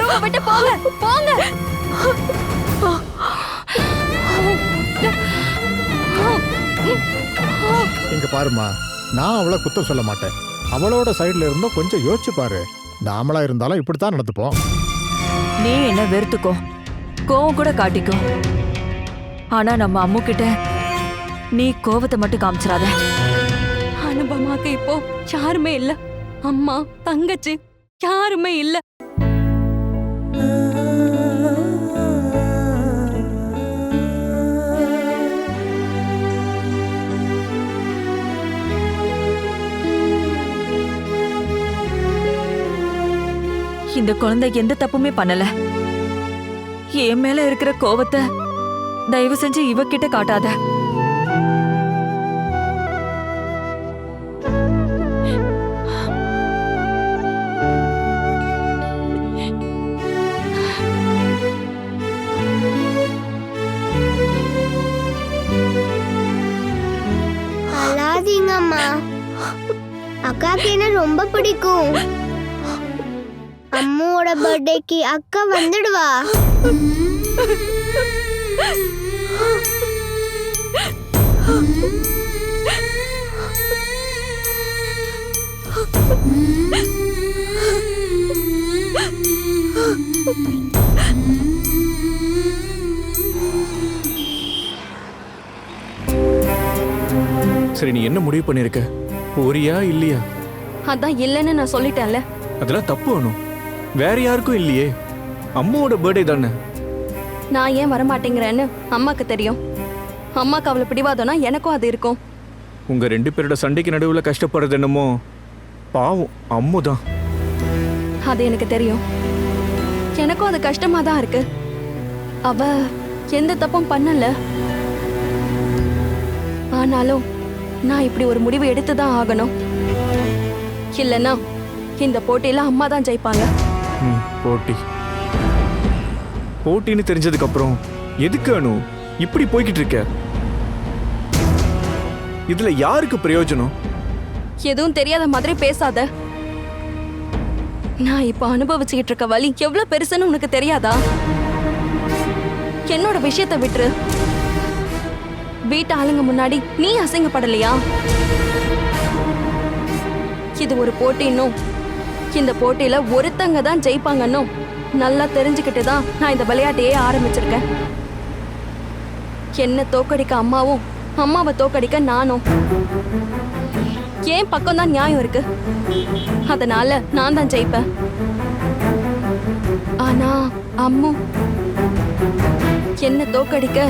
ரூமை விட்டு போங்க போங்க. இங்க பாருமா, நான் அவளை குத்தம் சொல்ல மாட்டேன். அவளோட சைடுல இருந்தும் கொஞ்சம் யோசிச்சு பாரு. நாமளா இருந்தாலும் இப்படித்தான் நடந்துப்போம். நீ என்ன வெறுத்துக்கோ, கோவம் கூட காட்டிக்கோ. ஆனா நம்ம அம்மு கிட்ட நீ கோவத்தை மட்டும் காமிச்சிடாத. அனுபமாக்கு இப்போ யாருமே இல்ல. அம்மா தங்கச்சி யாருமே இல்ல. இந்த குழந்தை எந்த தப்புமே பண்ணல. என் மேல இருக்கிற கோவத்தை தயவு செஞ்சு இவகிட்ட காட்டாத. அழாதீங்கம்மா, அக்காக்கு என்ன ரொம்ப பிடிக்கும். அம்மாவோட பர்த்டேக்கு அக்கா வந்துடுவா. சரி, நீ என்ன முடிவு பண்ணிருக்க? போறியா இல்லையா? அதான் இல்லைன்னு நான் சொல்லிட்டேன்ல. அதெல்லாம் தப்பு வேணும். வேற யாருக்கும் இல்லையே, அம்மாவோட பர்த்டே தானே. நான் ஏன் வரமாட்டேங்கிறேன்னு அம்மாக்கு தெரியும். அம்மாக்கு அவளை பிடிவாதம்னா எனக்கும் அது இருக்கும். உங்க 2 பேரோட சண்டைக்கு நடுவில் கஷ்டப்படுறது என்னமோ பாவம் அம்மு தான். அது எனக்கு தெரியும். எனக்கும் அது கஷ்டமா தான் இருக்கு. அவ எந்த தப்பும் பண்ணல. ஆனாலும் நான் இப்படி ஒரு முடிவு எடுத்துதான் ஆகணும். இல்லைன்னா இந்த போட்டியில அம்மா தான் ஜெயிப்பாங்க. போட்டின்னு தெரிஞ்சதுக்கு அப்புறம் எதுக்கு அனு இப்படி போய்கிட்டு இருக்க? இதுல யாருக்கு பிரயோஜனம்? எதுவும் தெரியாத மாதிரி பேசாத. நான் இப்ப அனுபவிச்சுக்கிட்டு இருக்க வலி எவ்வளவு பெருசுன்னு உனக்கு தெரியாதா? என்னோட விஷயத்தை விட்டுரு. வீட்டு ஆளுங்க முன்னாடி நீ அசிங்கப்படலையா? இது ஒரு போட்டின்னும் இந்த போட்டியில ஒருத்தங்க தான் ஜெயிப்பாங்கன்னும் நல்லா தெரிஞ்சுக்கிட்டு தான் நான் இந்த விளையாட்டையே ஆரம்பிச்சிருக்கேன். என்ன தோக்கடிக்க அம்மாவும், அம்மாவை தோக்கடிக்க நானும். ஏன் பக்கம் தான் நியாயம் இருக்கு. அதனால நான் தான் ஜெயிப்பேன். ஆனா அம்மு என்ன தோக்கடிக்க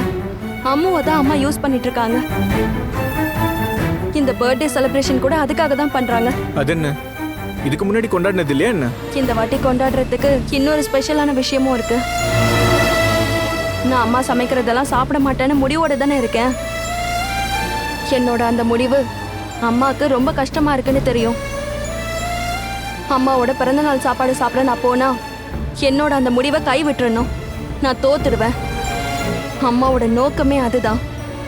அம்முவை தான் அம்மா யூஸ் பண்ணிட்டு இருக்காங்க. இந்த பர்த்டே செலிப்ரேஷன் கூட அதுக்காக தான் பண்றாங்க. அது என்ன, இதுக்கு முன்னாடி கொண்டாடினது இல்லையா என்ன? இந்த வாட்டி கொண்டாடுறதுக்கு இன்னொரு ஸ்பெஷலான விஷயமும் இருக்கு. நான் அம்மா சமைக்கிறதெல்லாம் சாப்பிட மாட்டேன்னு முடிவோட தானே இருக்கேன். என்னோட அந்த முடிவு அம்மாவுக்கு ரொம்ப கஷ்டமா இருக்குன்னு தெரியும். அம்மாவோட பிறந்தநாள் சாப்பாடு சாப்பிட நான் போனா என்னோட அந்த முடிவை கை விட்டுறணும். நான் தோத்துடுவேன். அம்மாவோட நோக்கமே அதுதான்.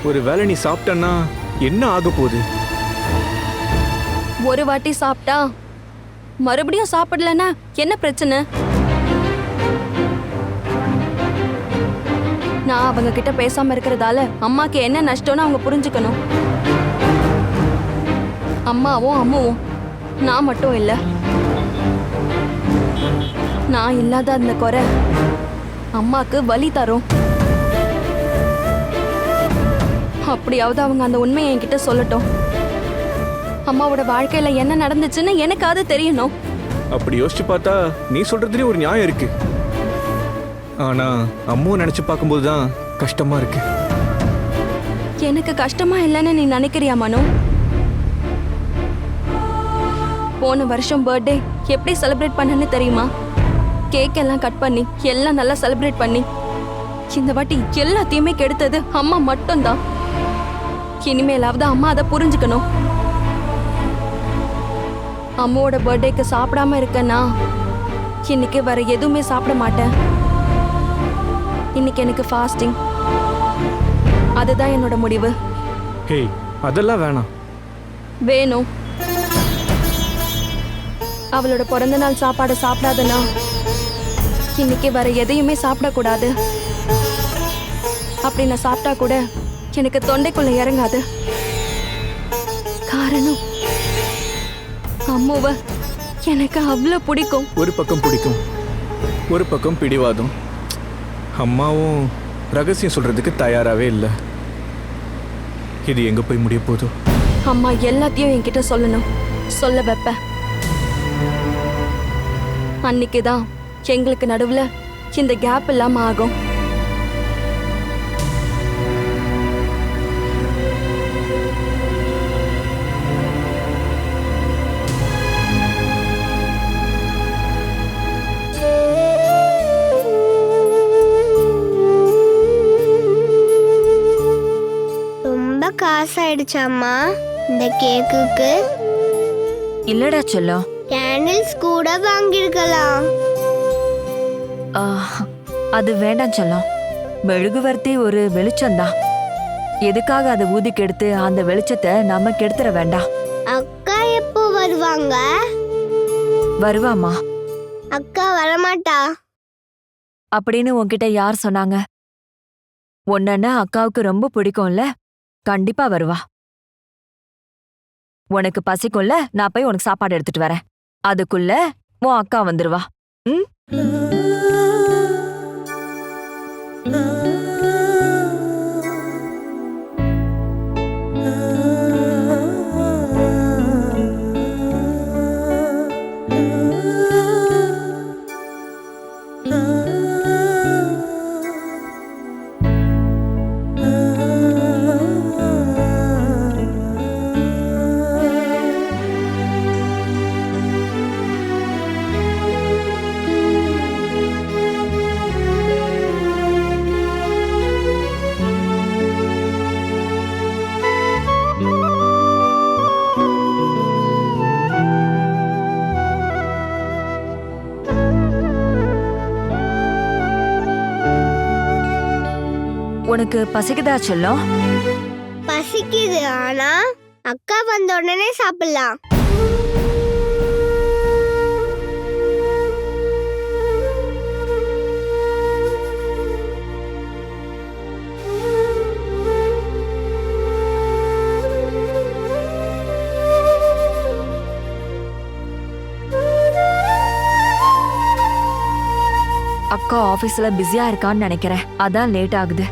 ஒரு வேளை நீ சாப்பிட்டன்னா என்ன ஆக போகுது? ஒரு வாட்டி சாப்பிட்டா மறுபடியும் சாப்பிடலன்னா என்ன பிரச்சனை? நான் அவங்க கிட்ட பேசாம இருக்கிறதால அம்மாக்கு என்ன நஷ்டம்னு அவங்க புரிஞ்சுக்கணும். அம்மாவும் அம்முவும் நான் மட்டும் இல்ல. நான் இல்லாத அந்த குறை அம்மாக்கு வலி தரும். அப்படியாவது அவங்க அந்த உண்மையை என்கிட்ட சொல்லட்டும். அம்மாவோட வாழ்க்கையில என்ன நடந்துச்சுன்னு எனக்கு அது தெரியணும். அப்படி யோசிச்சு பார்த்தா நீ சொல்றதுலயே ஒரு நியாயம் இருக்கு. ஆனா அம்முவை நினைச்சு பார்க்கும்போது தான் கஷ்டமா இருக்கு. எனக்கு கஷ்டமா இல்லைன்னு நீ நினைக்கிறியா மனு? போன வருஷம் பர்த்டே எப்படி செலிப்ரேட் பண்ணன்னு தெரியுமா? கேக் எல்லாம் கட் பண்ணி எல்லாம் நல்லா செலிப்ரேட் பண்ணி. இந்த வாட்டி எல்லாத்தையுமே கெடுத்தது அம்மா மட்டும்தான். இனிமேலாவது அம்மா அதை புரிஞ்சுக்கணும். அம்மாவோட பர்த்டேக்கு சாப்பிடாம இருக்கேன்னா இன்னைக்கு வேற எதுவுமே சாப்பிட மாட்டேன். இன்னைக்கு எனக்கு ஃபாஸ்டிங். அதுதான் என்னோட முடிவு. ஹே, அதெல்லாம் வேணாம். வேணும். அவளோட பிறந்த நாள் சாப்பாடு சாப்பிடாதனா இன்னைக்கு வேற எதையுமே சாப்பிடக்கூடாது. அப்படி நான் சாப்பிட்டா கூட எனக்கு தொண்டைக்குள்ள இறங்காது. காரணம் அம்முவ எனக்கு அவ்வளவு பிடிக்கும். ஒரு பக்கம் பிடிக்கும், ஒரு பக்கம் பிடிவாதம். அம்மாவும் ரகசியம் சொல்றதுக்கு தயாராகவே இல்லை. இது எங்க போய் முடிய போதோ? அம்மா எல்லாத்தையும் என்கிட்ட சொல்லணும், சொல்ல வைப்ப. அன்னைக்குதான் எங்களுக்கு நடுவுல இந்த கேப் இல்லாம ஆகும். ரொம்ப காசாயிடுச்சாம்மா இந்த கேக்குக்கு? இல்லடா செல்லம். கேண்டில்ஸ் கூட வாங்கியிருக்கலாம். அது வேண்டாம் செல்லம். மெழுகுவர்த்தி ஒரு வெளிச்சம்தான். எதுக்காக அதை ஊதி கெடுத்து அந்த வெளிச்சத்தை நம்ம கெடுத்துற வேண்டாம். அக்கா எப்போ வருவாங்க? வருவாமா. அக்கா வரமாட்டா. அப்படின்னு உன்கிட்ட யார் சொன்னாங்க? உன்னன்னா அக்காவுக்கு ரொம்ப பிடிக்கும்ல, கண்டிப்பா வருவா. உனக்கு பசிக்கும்ல, நான் போய் உனக்கு சாப்பாடு எடுத்துட்டு வரேன். அதுக்குள்ள உன் அக்கா வந்துருவா. ம். உனக்கு பசிக்குதா செல்லம்? பசிக்குது, ஆனா அக்கா வந்த உடனே சாப்பிடலாம். அக்கா ஆபீஸ்ல பிஸியா இருக்கான்னு நினைக்கிறேன், அதான் லேட் ஆகுது.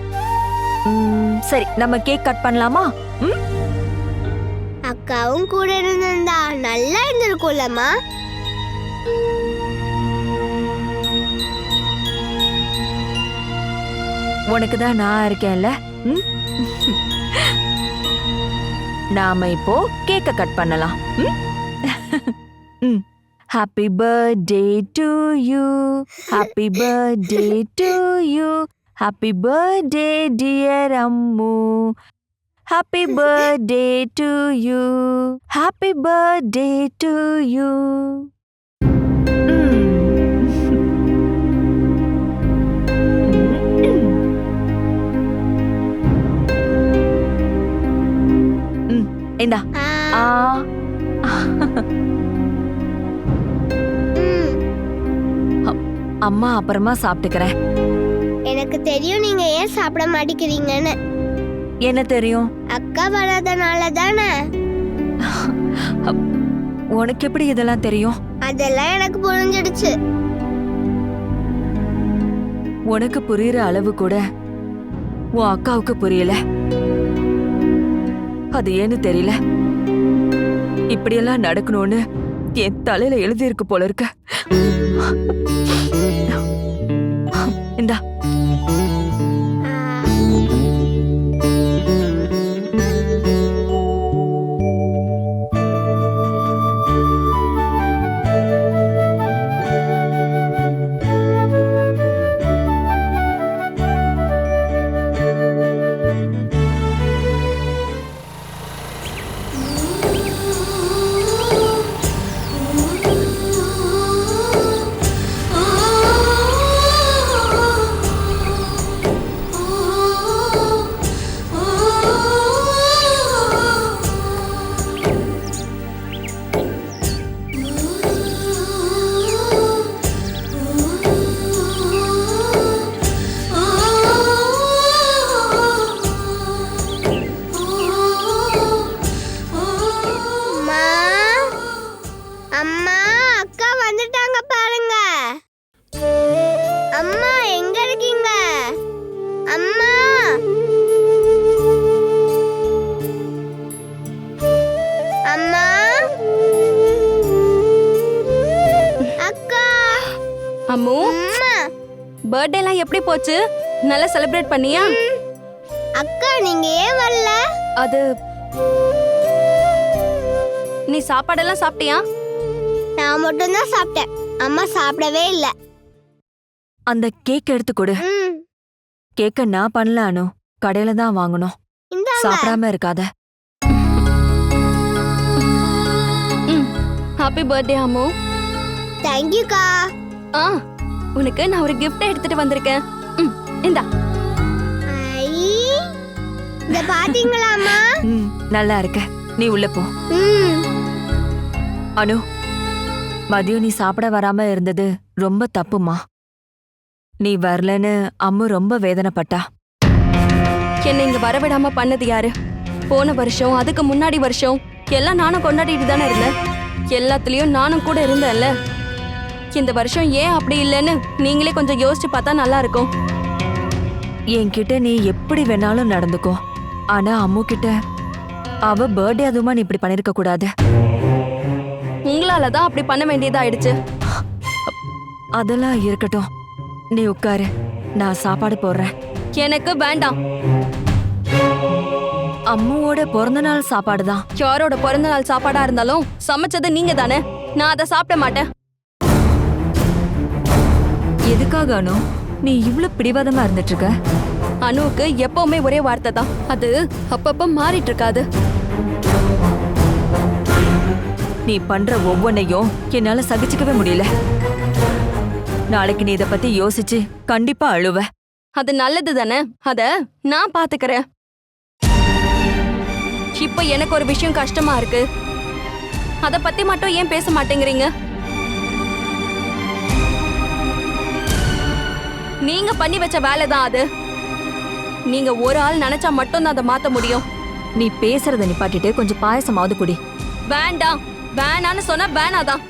சரி, நம்ம கேக் கட் பண்ணலாமா? அக்காவும் கூட இருந்திருந்தா நல்லா இருந்திருக்கும்லம்மா. உனக்கு தான் நான் இருக்கேன்ல. நாம இப்போ கேக்க கட் பண்ணலாம். Happy birthday to you, happy birthday to you, happy birthday dear Ammu, happy birthday to you, happy birthday to you. இந்தா. அம்மா அப்புறமா சாப்பிட்டுக்கிறேன். எனக்கு தெரியும் நீங்க ஏன் சாப்பிட மாட்டேங்கிறீங்கன்னு. என்ன தெரியும்? அக்கா வராதனால தானே. உனக்கு எப்படி இதெல்லாம் தெரியும்? அதெல்லாம் எனக்கு புரிஞ்சிடுச்சு. உனக்கு புரியுற அளவு கூட உன் அக்காவுக்கு புரியல. அது ஏன்னு தெரியல. இப்படியெல்லாம் நடக்கணும்னு என் தலையில எழுதி இருக்கு போல இருக்க. இந்தா. அம்மா அக்கா வந்துட்டாங்க பாருங்க. அம்மா எங்க இருக்கீங்க? அம்மா அம்மா அக்கா அம்மு, அம்மா பர்த்டே எல்லாம் எப்படி போச்சு? நல்லா செலிப்ரேட் பண்ணியா? அக்கா நீங்க ஏன் வரல? அது நீ சாப்பாடெல்லாம் சாப்பிட்டியா? நான் மட்டும் தான் சாப்பிட்டேன். அம்மா சாப்பிடவே இல்ல. அந்த கேக் எடுத்து கொடு. கேக்க நான் பண்ணல அனு, கடையில தான் வாங்கணும். இந்தாங்க. சாப்பிடாம இருக்காத. Happy birthday Ammu. Thank you கா. ஆ, உனக்கு நான் ஒரு gift எடுத்துட்டு வந்திருக்கேன். இந்தா. ஐ இத பாத்தீங்களா அம்மா? நல்லா இருக்க. நீ உள்ள போ. அனு, மதியம் நீ சாப்பிட வராம இருந்தது ரொம்ப தப்புமா. நீ வரலன்னு அம்மு ரொம்ப வேதனைப்பட்டா. என்னை இங்க வரவிடாம பண்ணது யாரு? போன வருஷம், அதுக்கு முன்னாடி வருஷம் எல்லாம் நானும் கொண்டாடிட்டு தானே இருந்தேன். எல்லாத்துலயும் நானும் கூட இருந்தேன்ல. இந்த வருஷம் ஏன் அப்படி இல்லைன்னு நீங்களே கொஞ்சம் யோசிச்சு பார்த்தா நல்லா இருக்கும். என்கிட்ட நீ எப்படி வேணாலும் நடந்துக்கோ. ஆனா அம்மு கிட்ட அவ பர்த்டே அதுமா நீ இப்படி பண்ணிருக்க கூடாது. உங்களாலதான் அப்படி பண்ண வேண்டியதாயிடுச்சு. அதெல்லாம் இருக்கட்டும், நீ உட்காரு, நான் சாப்பாடு போடுறேன். எனக்கு வேண்டாம். அம்முவோட பிறந்த நாள் சாப்பாடு தான். யாரோட பிறந்த நாள் சாப்பாடா இருந்தாலும் சமைச்சது நீங்க தானே. நான் அதை சாப்பிட மாட்டேன். எதுக்காக அனு நீ இவ்ளோ பிடிவாதமா இருந்துட்டு இருக்க? அனுவுக்கு எப்பவுமே ஒரே வார்த்தை தான். அது அப்பப்ப மாறிட்டு இருக்காது. நீ பண்ற ஒவ்வொன்னையும் என்னால சகிச்சுக்கவே முடியல. நாளைக்கு நீ இத பத்தி யோசிச்சு கண்டிப்பா அழுவ. அது நல்லது தானே. அத நான் பாத்துக்கிறேன். இப்ப எனக்கு ஒரு விஷயம் கஷ்டமா இருக்கு. அத பத்தி மட்டும் ஏன் பேச மாட்டேங்கிறீங்க? நீங்க பண்ணி வச்ச வேலை தான் அது. நீங்க ஒரு ஆள் நினைச்சா மட்டும் தான் அதை மாத்த முடியும். நீ பேசுறத நிப்பாட்டிட்டு கொஞ்சம் பாயசமாவது குடி. வேண்டாம். வேணான்னு சொன்னா வேணாதான்.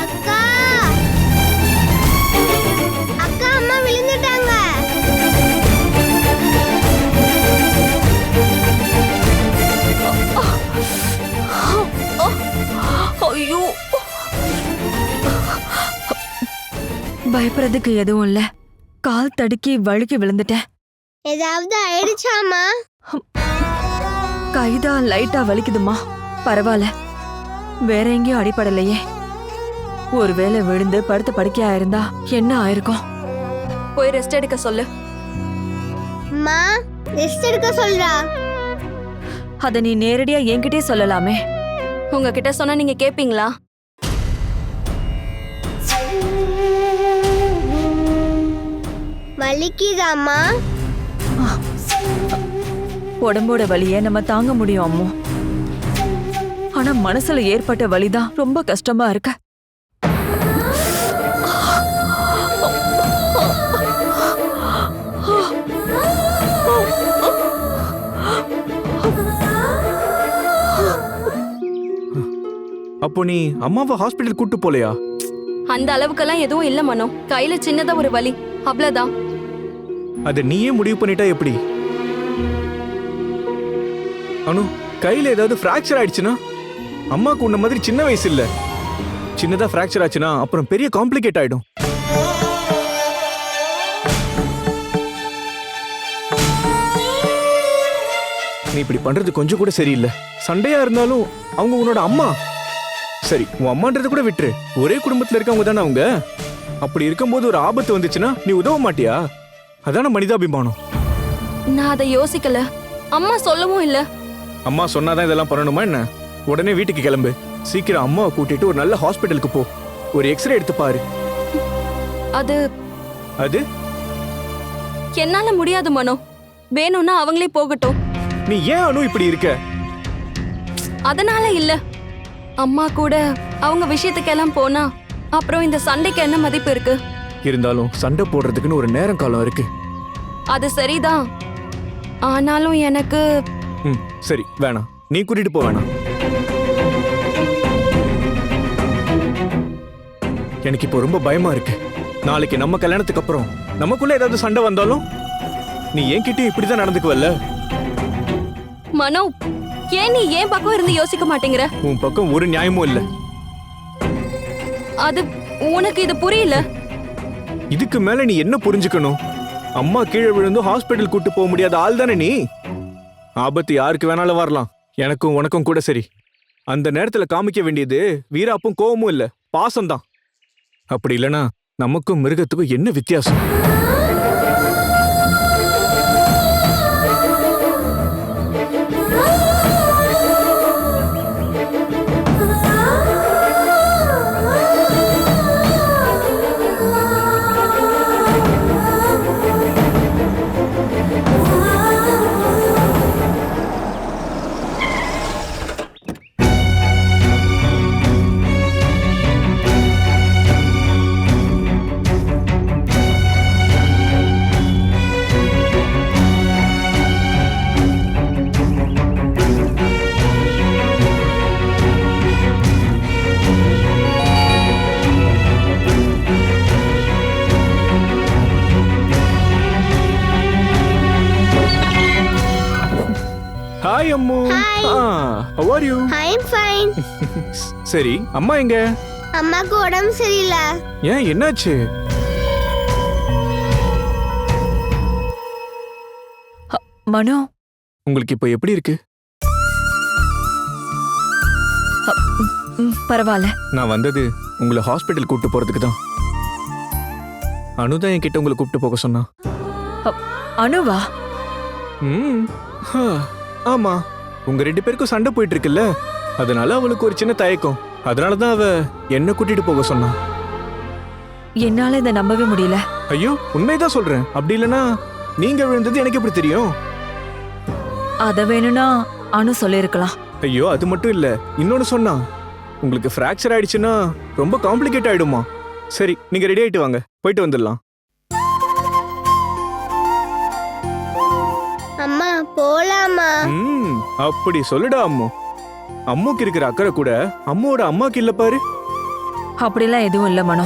அக்கா அக்கா அம்மா விழுந்துட்டாங்க. ஐயோ, பயப்படுறதுக்கு எதுவும் இல்ல. கால் தடுக்கி வழுக்கி விழுந்துட்டேன். ஏதாவது ஆயிடுச்சாமா? கைதான் லைட்டா வலிக்குதுமா. பரவாயில்ல, வேற எங்கேயும் அடிபடலையே. ஒருவேளை விழுந்து படுத்த படுக்கையா இருந்தா என்ன ஆயிருக்கும்? போய் ரெஸ்ட் எடுக்க சொல்லு. அம்மா ரெஸ்ட் எடுக்க சொல்றா. அத நீ நேரடியா என்கிட்டயே சொல்லலாமே. உங்ககிட்ட சொன்னா நீங்க கேப்பீங்களா? வலிக்குதாம்மா? உடம்போட வலிய நம்ம தாங்க முடியும் அம்மு. ஆனா மனசுல ஏற்பட்ட வலிதான் ரொம்ப கஷ்டமா இருக்கு. அப்போ நீ அம்மாவை ஹாஸ்பிட்டல் கூட்டு போலையா? அந்த அளவுக்கெல்லாம் எதுவும் இல்ல மனோ. கையில சின்னதா ஒரு வலி, அவ்வளவுதான். அதை நீயே முடிவு பண்ணிட்டா எப்படி? அனு, கையில ஏதாவது ஃப்ராக்சர் ஆயிடுச்சுன்னா? அம்மாக்கு உன்ன மாதிரி சின்ன வயசு இல்ல. சின்னதா ஃப்ராக்சர் ஆச்சுன்னா அப்புறம் பெரிய காம்ப்ளிகேட் ஆயிடும். நீ இப்படி பண்றது கொஞ்சம் கூட சரியில்லை. சண்டையா இருந்தாலும் அவங்க உன்னோட அம்மா. சரி, உன் அம்மான்றத கூட விட்டுரு. ஒரே குடும்பத்துல இருக்கவங்க தானே அவங்க. அப்படி இருக்கும்போது ஒரு ஆபத்து வந்துச்சுன்னா நீ உதவ மாட்டியா? அதான மனிதாபிமானம். நான் அதை யோசிக்கல. அம்மா சொல்லவும் இல்ல. அம்மா சொன்னாதான் இதெல்லாம் பண்ணணுமா என்ன? உடனே வீட்டுக்கு கிளம்பு. சீக்கிரம் அம்மாவை கூட்டிட்டு ஒரு நல்ல ஹாஸ்பிட்டலுக்கு போ. ஒரு எக்ஸ்ரே எடுத்து பாரு. அது அது என்னால முடியாது மனோ. வேணும்னா அவங்களே போகட்டும். நீ ஏன் அனு இப்படி இருக்க? அதனால இல்ல, அம்மா கூட அவங்க விஷயத்துக்கெல்லாம் போனா அப்புறம் இந்த சண்டைக்கு என்ன மதிப்பு இருக்கு? இருந்தாலும் சண்டை போடுறதுக்குன்னு ஒரு நேரம் காலம் இருக்கு. அது சரிதான், ஆனாலும் எனக்கு சரி வேணாம், நீ கூட்டிட்டு போ வேணாம். எனக்கு இப்போ ரொம்ப பயமா இருக்கு. நாளைக்கு நம்ம கல்யாணத்துக்கு அப்புறம் நமக்குள்ள ஏதாவது சண்டை வந்தாலும் நீ என்கிட்ட இப்படிதான் நடந்துக்குவல்ல? மனோ, ஏன் நீ ஏன் பக்கம் இருந்து யோசிக்க மாட்டேங்கிற? உன் பக்கம் ஒரு நியாயமும் இல்ல. அது உனக்கு இது புரியல. இதுக்கு மேல நீ என்ன புரிஞ்சுக்கணும்? அம்மா கீழே விழுந்து ஹாஸ்பிட்டல் கூட்டு போக முடியாத ஆள் தானே நீ. ஆபத்து யாருக்கு வேணாலும் வரலாம், எனக்கும் உனக்கும் கூட சரி. அந்த நேரத்துல காமிக்க வேண்டியது வீராப்பும் கோவமும் இல்ல, பாசம்தான். அப்படி இல்லனா நமக்கும் மிருகத்துக்கும் என்ன வித்தியாசம்? Hi Ammu. how are you? I'm fine. சரி, அம்மா எங்க? அம்மாக்கு உடம்பு சரியில்லை. ஏன், என்னாச்சு? மனோ, உங்களுக்கு இப்போ எப்படி இருக்கு? பரவாயில்ல. நான் வந்தது உங்களை ஹாஸ்பிட்டல் கூப்பிட்டு போறதுக்கு தான். அனுதான் என்கிட்ட உங்களை கூப்பிட்டு போக சொன்னா. அனுவா? ஆமா, உங்க 2 பேருக்கும் சண்டை போயிட்டு இருக்குல்ல, அதனால அவளுக்கு ஒரு சின்ன தயக்கம். அதனாலதான் அவ என்ன கூட்டிட்டு போக சொன்னா. என்னால இதை நம்பவே முடியல. ஐயோ, உண்மைதான் சொல்றேன். அப்படி இல்லனா நீங்க விழுந்தது எனக்கு எப்படி தெரியும்? அத வேணும்னா அனு சொல்லிருக்கலாம். ஐயோ, அது மட்டும் இல்ல, இன்னொன்னு சொன்னா. உங்களுக்கு ஃப்ராக்சர் ஆயிடுச்சுன்னா ரொம்ப காம்ப்ளிகேட் ஆயிடுமா. சரி, நீங்க ரெடி ஆயிட்டு வாங்க, போயிட்டு வந்துடலாம். அம்மா போலாமா? அப்படி சொல்லுடா அம்மு. அம்முக்கு இருக்கிற அக்கறை கூட அம்மாவோட அம்மாக்கு இல்ல பாரு. அப்படிலாம் எதுவும் இல்ல மனோ.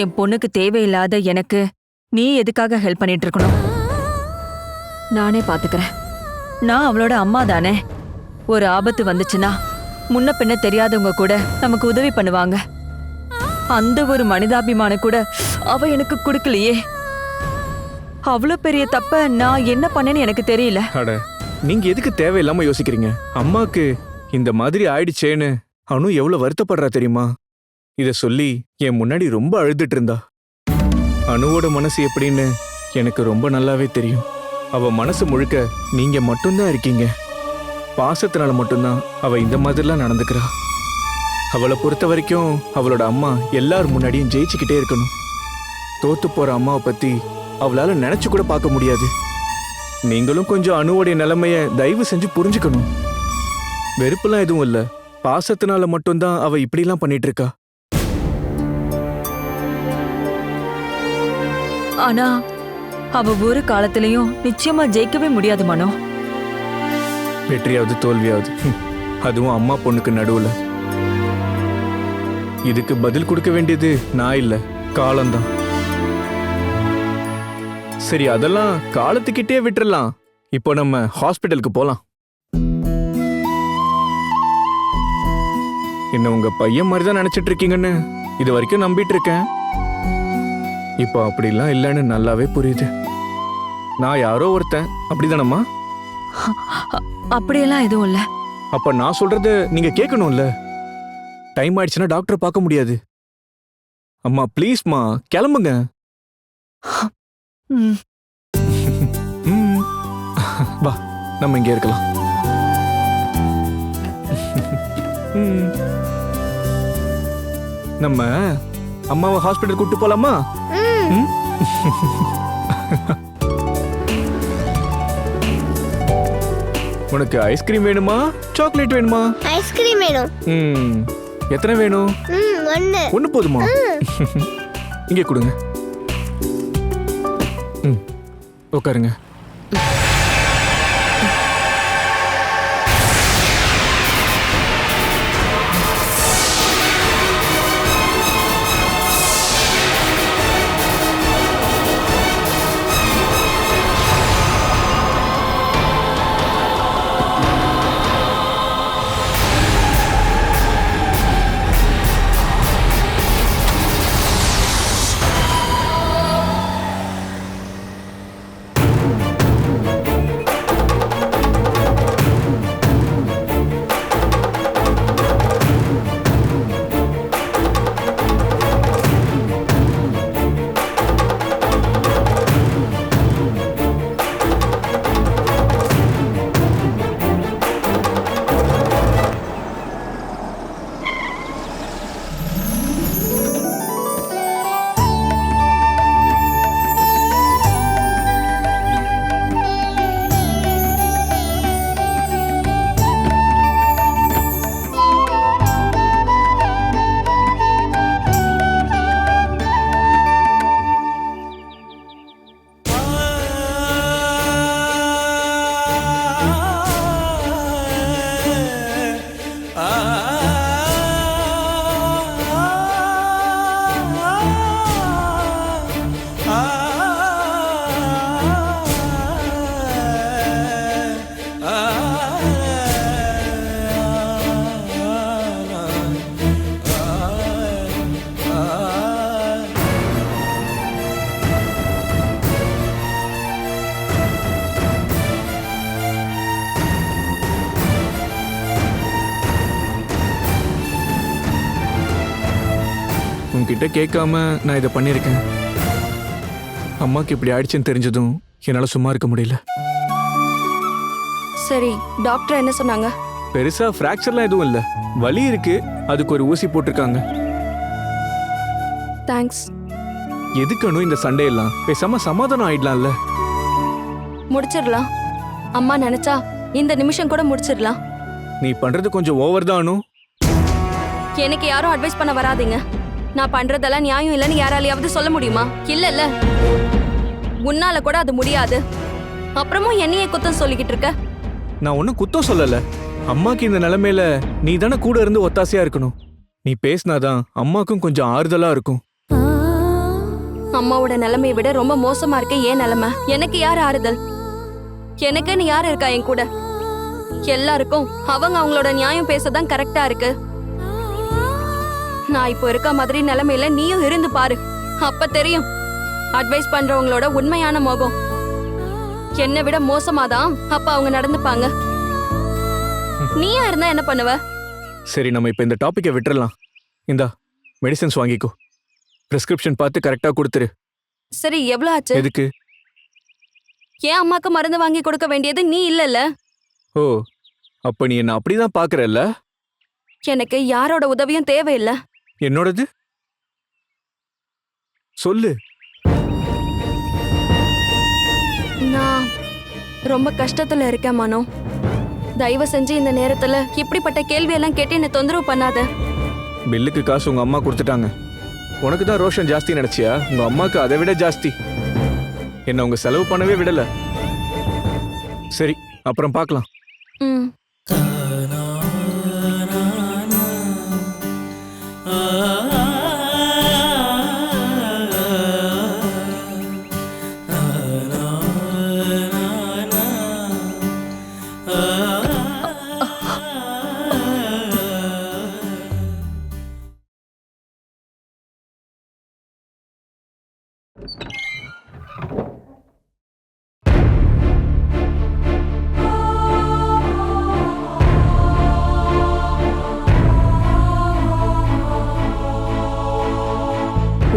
என் பொண்ணுக்கு தேவையில்லாத எனக்கு நீ எதுக்காக ஹெல்ப் பண்ணிட்டு இருக்கணும்? நானே பாத்துக்கிறேன். நான் அவளோட அம்மா தானே. ஒரு ஆபத்து வந்துச்சுன்னா முன்ன பின்ன தெரியாதவங்க கூட நமக்கு உதவி பண்ணுவாங்க. அந்த ஒரு மனிதாபிமானம் கூட அவ எனக்கு கொடுக்கலையே. அவ்வளவு பெரிய தப்ப நான் என்ன பண்ணேன்னு எனக்கு தெரியல. அட, நீங்க எதுக்கு தேவையில்லாம யோசிக்கிறீங்க? அம்மாக்கு இந்த மாதிரி ஆயிடுச்சேன்னு அனு எவ்வளவு வருத்தப்படுறா தெரியுமா? இத சொல்லி என் முன்னாடி ரொம்ப அழுதுட்டு இருந்தா. அனுவோட மனசு எப்படின்னு எனக்கு ரொம்ப நல்லாவே தெரியும். அவ மனசு முழுக்க நீங்க மட்டும்தான் இருக்கீங்க. பாசத்தினால மட்டும்தான் அவ இந்த மாதிரிலாம் நடந்துக்கிறா. அவளை பொறுத்த வரைக்கும் அவளோட அம்மா எல்லார் முன்னாடியும் ஜெயிச்சுக்கிட்டே இருக்கணும். தோத்து போற அம்மாவை பத்தி அவளால நினைச்சு கூட பார்க்க முடியாது. நீங்களும் கொஞ்சம் அனுவோடைய நிலைமைய தயவு செஞ்சு புரிஞ்சுக்கணும். வெறுப்புலாம் எதுவும் இல்ல, பாசத்தினால மட்டும்தான் அவ இப்படிலாம் பண்ணிட்டு இருக்கா. ஆனா அவ ஒரு காலத்திலயும் நிச்சயமா ஜெயிக்கவே முடியாது மனோ. வெற்றியாவது தோல்வியாவது, அதுவும் அம்மா பொண்ணுக்கு நடுவுல. இதுக்கு பதில் கொடுக்க வேண்டியது நான் இல்ல, காலம்தான். சரி, அதெல்லாம் காலத்துக்கிட்டே விட்டுறலாம். இப்போ நம்ம ஹாஸ்பிட்டலுக்கு போலாம். என்ன உங்க பையன் மாதிரி தான் நினைச்சிட்டு இருக்கீங்கன்னு இது வரைக்கும் நம்பிட்டு இருக்கேன். இப்போ அப்படிலாம் இல்லைன்னு நல்லாவே புரியுது. நான் யாரோ ஒருத்தன், அப்படிதானம்மா? அப்படியெல்லாம் எதுவும் இல்ல. அப்ப நான் சொல்றத நீங்க கேட்கணும்ல. டைம் ஆயிடுச்சுன்னா டாக்டர் பார்க்க முடியாது. அம்மா ப்ளீஸ்மா, கிளம்புங்க. வா, நம்ம இங்கே இருக்கலாம். நம்ம அம்மாவை ஹாஸ்பிட்டல் கூட்டு போலாமா? உனக்கு ஐஸ்கிரீம் வேணுமா சாக்லேட் வேணுமா? ஐஸ்கிரீம் வேணும். எத்தனை வேணும்? ஒன்று. ஒன்று போதுமா? இங்கே கொடுங்க. உட்காருங்க. உன்கிட்ட கேட்காம நான் இதை பண்ணியிருக்கேன். அம்மாக்கு இப்படி ஆயிடுச்சுன்னு தெரிஞ்சதும் என்னால் சும்மா இருக்க முடியல. சரி, டாக்டர் என்ன சொன்னாங்க? பெருசா ஃப்ராக்சர்லாம் எதுவும் இல்லை, வலி இருக்கு, அதுக்கு ஒரு ஊசி போட்டிருக்காங்க. தேங்க்ஸ். எதுக்கணும் இந்த சண்டையெல்லாம்? பேசாம சமாதானம் ஆயிடலாம்ல. முடிச்சிடலாம். அம்மா நினைச்சா இந்த நிமிஷம் கூட முடிச்சிடலாம். நீ பண்றது கொஞ்சம் ஓவர் தான் அனு. எனக்கு யாரும் அட்வைஸ் பண்ண வராதீங்க. நான் பண்றதெல்லாம் நியாயம் இல்லைன்னு யாராலையாவது சொல்ல முடியுமா? இல்ல உன்னால கூட அது முடியாது. அப்புறமும் என்னையே குத்தம் சொல்லிக்கிட்டு இருக்க. நான் ஒன்னும் குத்தம் சொல்லல. அம்மாக்கு இந்த நிலைமையில நீ தானே கூட இருந்து ஒத்தாசையா இருக்கணும். நீ பேசினாதான் அம்மாக்கும் கொஞ்சம் ஆறுதலா இருக்கும். அம்மாவோட நிலைமையை விட ரொம்ப மோசமா இருக்க ஏன் நிலைமை? எனக்கு யார் ஆறுதல்? எனக்குன்னு யார் இருக்கா என் கூட? எல்லாருக்கும் அவங்களோட நியாயம் பேசதான் கரெக்டா இருக்கு. நான் இப்போ இருக்க மாதிரி நிலைமையில நீயும் இருந்து பாரு, அப்ப தெரியும் அட்வைஸ் பண்றவங்களோட உண்மையான முகம். என்னை விட மோசமாதான் அப்ப அவங்க நடந்துப்பாங்க. நீயா இருந்தா என்ன பண்ணுவ? சரி, நம்ம இப்ப இந்த டாபிக்கை விட்டுறலாம். இந்தா மெடிசன்ஸ் வாங்கிக்கோ. பிரிஸ்கிரிப்ஷன் பார்த்து கரெக்டா கொடுத்துரு. சரி, எவ்வளவு ஆச்சு? எதுக்கு? ஏன் அம்மாக்கு மருந்து வாங்கி கொடுக்க வேண்டியது நீ இல்லல்ல? ஓ, அப்ப நீ என்ன அப்படிதான் பாக்குறல்ல? எனக்கு யாரோட உதவியும் தேவையில்லை. என்னோடது சொல்லு. நான் ரொம்ப கஷ்டத்துல இருக்கேன் மனோ. தயவு செஞ்சு இந்த நேரத்துல இப்படிப்பட்ட கேள்வியெல்லாம் கேட்டு என்ன தொந்தரவு பண்ணாத. பில்லுக்கு காசு உங்க அம்மா கொடுத்துட்டாங்க. உனக்கு தான் ரோஷன் ஜாஸ்தி நினைச்சியா? உங்க அம்மாக்கு அதை விட ஜாஸ்தி. என்ன உங்க செலவு பண்ணவே விடல. சரி, அப்புறம் பார்க்கலாம். ம்.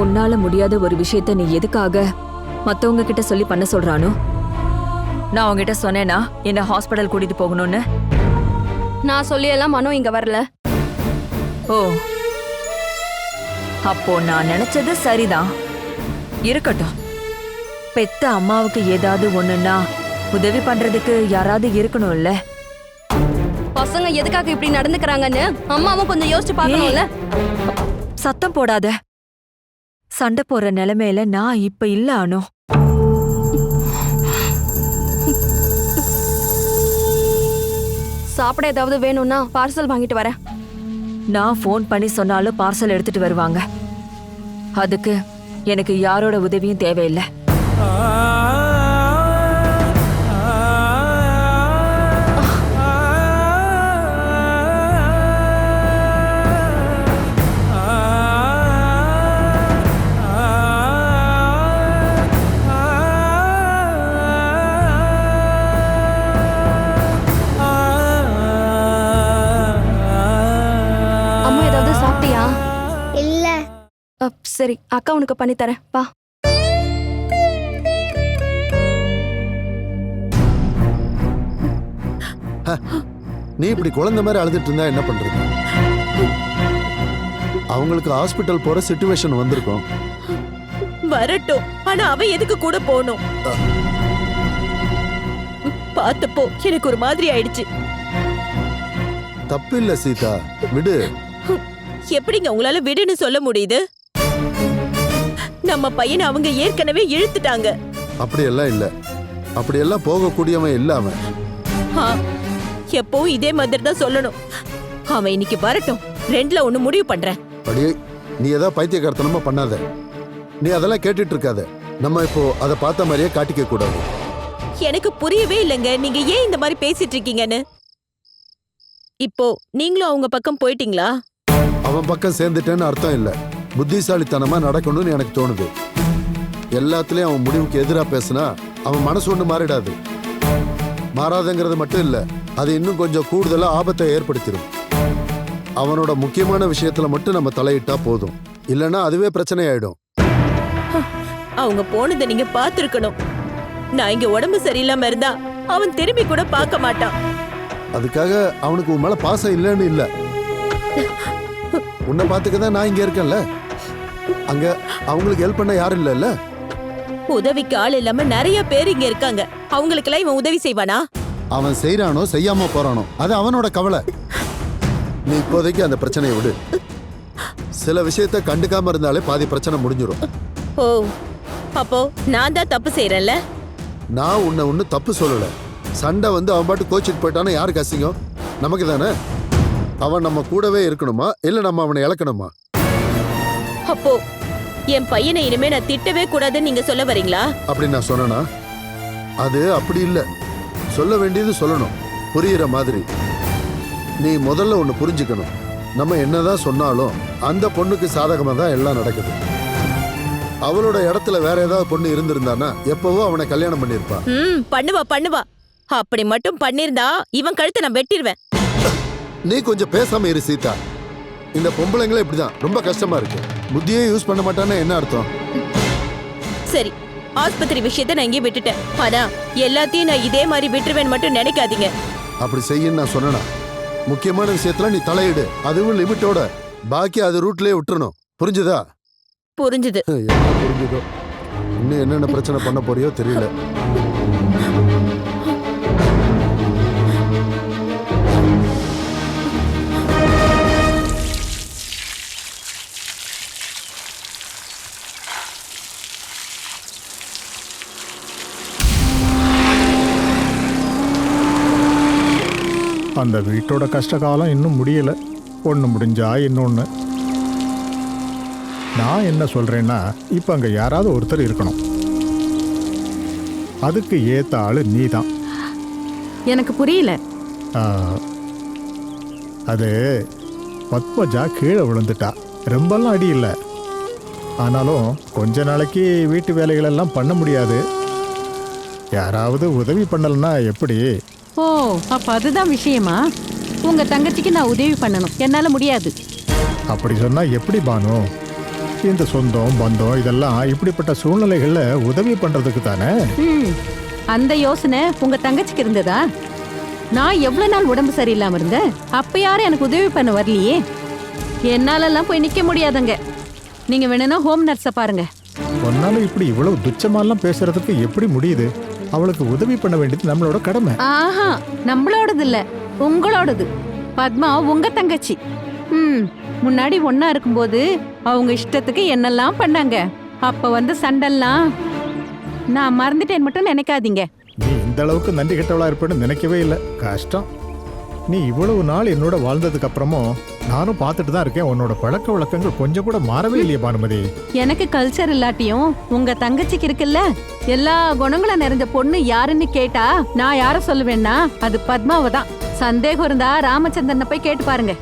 உன்னால முடியாத ஒரு விஷயத்த நீ எதுக்காக மத்தவங்க கிட்ட சொல்லி பண்ண சொல்றானோ? நான் உங்ககிட்ட சொன்னேனா என்ன ஹாஸ்பிடல் கூட்டிட்டு போகணும்னு? நான் சொல்லியெல்லாம் மனோ இங்க வரல. ஓ, அப்போ நான் நினைச்சது சரிதான். இருக்கட்டும். பெத்த அம்மாவுக்கு ஏதாவது ஒண்ணுன்னா உதவி பண்றதுக்கு யாராவது இருக்கணும்ல. பசங்க எதுக்காக இப்படி நடந்துக்கறாங்கன்னு அம்மாவும் கொஞ்சம் யோசிச்சு பார்க்கணும்ல. சத்தம் போடாத. சண்டை போடுற நிலைமையில நான் இப்ப இல்ல அனு. சாப்பிட ஏதாவது வேணும்னா பார்சல் வாங்கிட்டு வரேன். நான் ஃபோன் பண்ணி சொன்னாலும் பார்சல் எடுத்துட்டு வருவாங்க. அதுக்கு எனக்கு யாரோட உதவியும் தேவையில்லை. அம்மா ஏதாவது சாப்பிட்டியா? இல்ல. சரி, அக்கா உனக்கு பண்ணி தரேன், வா. நீ இப்படி குழந்தை மாதிரி அழுதுட்டு இருந்தா என்ன பண்றது? அவங்களுக்கு ஹாஸ்பிட்டல் போற சிச்சுவேஷன் வந்திருக்கும். வரட்டும், ஆனா அவ எதுக்கு கூட போகணும்? பார்த்தப்போ எனக்கு ஒரு மாதிரி ஆயிடுச்சு. தப்பு இல்ல சீதா, விடு. எப்படிங்க உங்களால விடுன்னு சொல்ல முடியுது? நம்ம பையனை அவங்க ஏற்கனவே இழுத்துட்டாங்க. அப்படியெல்லாம் இல்ல, அப்படியெல்லாம் போகக்கூடியவன் இல்ல அவன். ஆ, எப்பவும் இதே மாதிரி தான் சொல்லணும். அவன் இன்னைக்கு வரட்டும், ரெண்டுல ஒண்ணு முடிவு பண்றேன். அப்படியே நீ ஏதாவது பைத்தியக்காரத்தனமா பண்ணாத. நீ அதெல்லாம் கேட்டுட்டு இருக்காத. நம்ம இப்போ அதை பார்த்த மாதிரியே காட்டிக்க கூடாது. எனக்கு புரியவே இல்லைங்க, நீங்க ஏன் இந்த மாதிரி பேசிட்டு இருக்கீங்கன்னு. இப்போ நீங்களும் அவங்க பக்கம் போயிட்டீங்களா? அவன் பக்கம் சேர்ந்துட்டேன்னு அர்த்தம் இல்ல. புத்திசாலித்தனமா நடக்கணும்னு எனக்கு தோணுது. எல்லாத்துலயும் அவன் முடிவுக்கு எதிரா பேசினா அவன் மனசு ஒண்ணு மாறிடாது. மாறாதுங்கிறது மட்டும் இல்ல, அது இன்னும் கொஞ்சம் கூடுதலா ஆபத்தை ஏற்படுத்திடும். அவனோட முக்கியமான விஷயத்துல மட்டும் நம்ம தலையிட்டா போதும். இல்லைன்னா அதுவே பிரச்சனை ஆயிடும். அவங்க போனதை நீங்க பார்த்திருக்கணும். நான் இங்க உடம்பு சரியில்லாம இருந்தா அவன் திரும்பி கூட பார்க்க மாட்டான். அதுக்காக அவனுக்கு உன் மேல பாசம் இல்லைன்னு இல்ல. உன்னை பார்த்துக்கதான் நான் இங்க இருக்கேன்ல. அங்க அவங்களுக்கு ஹெல்ப் பண்ண யாரும் இல்லைல்ல. உதவிக்கு ஆள் இல்லாம நிறைய பேர் இங்க இருக்காங்க. அவங்களுக்கெல்லாம் இவன் உதவி செய்வானா? அவன் செய்யறானோ செய்யாம போறானோ அது அவனோட கவலை. நீ இப்போதைக்கு அந்த பிரச்சனையை விடு. சில விஷயத்த கண்டுக்காம இருந்தாலே பாதி பிரச்சனை முடிஞ்சிடும். ஓ, அப்போ நான் தான் தப்பு செய்யறேன்ல? நான் உன்னை ஒன்னும் தப்பு சொல்லல. சண்டை வந்து அவன் பாட்டு கோச்சிட்டு போயிட்டானா யாருக்கு அசிங்கம்? நமக்கு தானே. அவன் நம்ம கூடவே இருக்கணுமா இல்ல நம்ம அவனை இழக்கணுமா? அப்போ என் பையனை இனிமே நான் திட்டவே கூடாதுன்னு நீங்க சொல்ல வரீங்களா? அப்படி நான் சொன்னனா? அது அப்படி இல்ல. சொல்ல வேண்டியது சொல்லணும், புரியுற மாதிரி. நீ முதல்ல ஒன்னு புரிஞ்சுக்கணும். நம்ம என்னதான் சொன்னாலும் அந்த பொண்ணுக்கு சாதகமா தான் எல்லாம் நடக்குது. அவளோட இடத்துல வேற ஏதாவது பொண்ணு இருந்திருந்தானா எப்பவோ அவனை கல்யாணம் பண்ணிருப்பா. பண்ணுவா பண்ணுவா. அப்படி மட்டும் பண்ணிருந்தா இவன் கழுத்தை நான் வெட்டிடுவேன். நீ கொஞ்சம் பேசாம இரு சீதா. இந்த பொம்பளைங்களே இப்படிதான், ரொம்ப கஷ்டமா இருக்கு. புத்தியே யூஸ் பண்ண மாட்டான்னா என்ன அர்த்தம்? சரி, ஆஸ்பத்திரி விஷயத்தை நான் இங்கே விட்டுட்டேன். ஆனா எல்லாத்தையும் நான் இதே மாதிரி விட்டுருவேன் மட்டும் நினைக்காதீங்க. அப்படி செய்யன்னு நான் சொன்னேனா? முக்கியமான விஷயத்துல நீ தலையிடு, அதுவும் லிமிட்டோட. பாக்கி அது ரூட்லயே விட்டுறணும். புரிஞ்சுதா? புரிஞ்சுது. என்ன புரிஞ்சுதோ? இன்னும் என்னென்ன பிரச்சனை பண்ண போறியோ தெரியல. அந்த வீட்டோட கஷ்ட காலம் இன்னும் முடியல. ஒன்று முடிஞ்சா இன்னொன்று. நான் என்ன சொல்றேன்னா, இப்போ அங்கே யாராவது ஒருத்தர் இருக்கணும். அதுக்கு ஏத்த ஆளு நீ தான். எனக்கு புரியல. அது பத்மஜா கீழே விழுந்துட்டா. ரொம்பலாம் அடி இல்லை. ஆனாலும் கொஞ்ச நாளைக்கு வீட்டு வேலைகளெல்லாம் பண்ண முடியாது. யாராவது உதவி பண்ணலன்னா எப்படி? ஓ, அப்ப அதுதான் விஷயமா? உங்க தங்கச்சிக்கு நான் உதவி பண்ணணும், என்னால முடியாது. அப்படி சொன்னா எப்படி பானு? இந்த சொந்தம் பந்தம் இதெல்லாம் இப்படிப்பட்ட சூழ்நிலைகள்ல உதவி பண்றதுக்கு தானே. அந்த யோசனை உங்க தங்கச்சிக்கு இருந்ததா? நான் எவ்வளவு நாள் உடம்பு சரியில்லாம இருந்தேன். அப்ப யாரும் எனக்கு உதவி பண்ண வரலையே. என்னாலெல்லாம் போய் நிக்க முடியாதுங்க. நீங்க வேணும்னா ஹோம் நர்ஸை பாருங்க. ஒன்னால இப்படி இவ்வளவு துச்சமாலாம் பேசுறதுக்கு எப்படி முடியுது? அவளுக்கு உதவி பண்ண வேண்டியது நம்மளோட கடமை. ஆஹா, நம்மளோடது இல்ல, உங்களோடது. பத்மா உங்க தங்கச்சி. முன்னாடி ஒண்ணா இருக்கும்போது அவங்க இஷ்டத்துக்கு என்னெல்லாம் பண்ணாங்க. அப்ப வந்து சண்டெல்லாம் நான் மறந்துட்டேன்னு மட்டும் நினைக்காதீங்க. நீ இந்த அளவுக்கு நன்றி கெட்டவளா இருப்பேன்னு நினைக்கவே இல்லை. கஷ்டம். நீ இவ்வளவு நாள் என்னோட வாழ்ந்ததுக்கு அப்புறமும் நானும் பார்த்துட்டு தான் இருக்கேன். உன்னோட பழக்க வழக்கங்கள் கொஞ்சம் கூட மாறவே இல்லையே பானுமதி. எனக்கு கல்ச்சர் இல்லாட்டியும் உங்க தங்கச்சிக்கு இருக்குல்ல எல்லா குணங்களும் நிறைஞ்ச பொண்ணு யாருன்னு கேட்டா நான் யார சொல்லுவேன்னா அது பத்மாவை தான். சந்தேகம் இருந்தா ராமச்சந்திரனை போய் கேட்டு பாருங்க.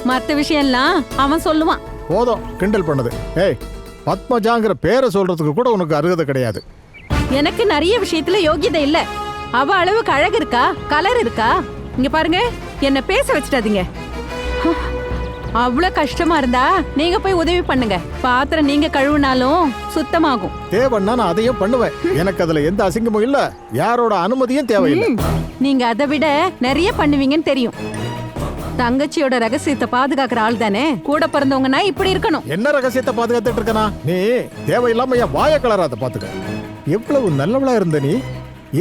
மத்த விஷயம்லாம் அவன் சொல்லுவான். போதும் கிண்டல் பண்ணது. ஏய், பத்மஜாங்கிற பேரை சொல்றதுக்கு கூட உனக்கு அருகதை கிடையாது. எனக்கு நிறைய விஷயத்துல யோகியதை இல்ல. அவ அளவுக்கு அழகு இருக்கா, கலர் இருக்கா? இங்க பாருங்க, என்ன பேச வச்சிட்டாதீங்க. அவ்வளவு கஷ்டமா இருந்தா நீங்க போய் உதவி பண்ணுங்க. பாத்திரம் நீங்க கழுவுனாலும் சுத்தமாகும். தேவைன்னா நான் அதையும் பண்ணுவேன். எனக்கு அதுல எந்த அசிங்கமும் இல்ல, யாரோட அனுமதியும் தேவையில்லை. நீங்க அதை விட நிறைய பண்ணுவீங்கன்னு தெரியும். தங்கச்சியோட ரகசியத்தை பாதுகாக்கிற ஆள் தானே. கூட பிறந்தவங்கன்னா இப்படி இருக்கணும். என்ன ரகசியத்தை பாதுகாத்துட்டு இருக்கனா நீ? தேவையில்லாம என் வாய கலராத பாத்துக்க. எவ்வளவு நல்லவளா இருந்த நீ